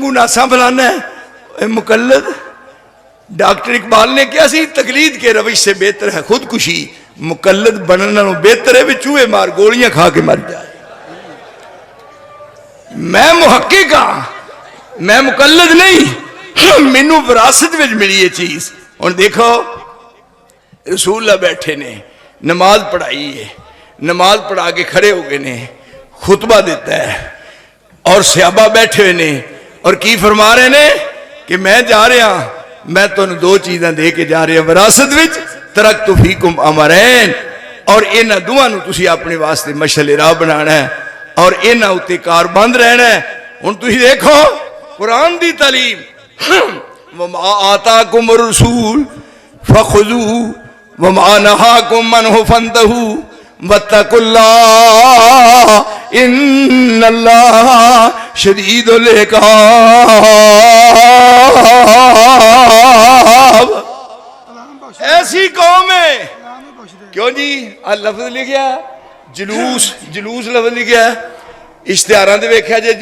مناسا بلانا ہے مقلد. ڈاکٹر اقبال نے کیا سی تقلید کے روش سے بہتر ہے خودکشی. مقلد بننا بہتر ہے چوہے مار گولیاں کھا کے مر جائے. میں محقق ہاں میں مقلد نہیں. مینو وراثت میں ملی یہ چیز. اور دیکھو رسول اللہ بیٹھے نے نماز پڑھائی ہے. نماز پڑھا کے کھڑے ہو گئے نے خطبہ دیتا ہے اور صحابہ بیٹھے ہوئے نے اور کی فرما رہے نے کہ میں جا رہا میں تمہیں دو چیزاں دے کے جا رہا وراثت وچ ترکت فیکم امرین اور انہاں دوواں نوں تسی اپنے واسطے مشعل راہ بنانا ہے اور انہاں اُتے کار بند رہنا ہے. ہن تسی دیکھو قرآن دی تعلیم وما آتاکم الرسول فخذوه وما نهاکم عنہ فانتہوا واتقوا اللہ ان اللہ شدید العقاب. ایسی قوم ہے کیوں جی لفظ لکھیا جلوس لفظ لکھیا اشتہاراں تے ویکھیا جے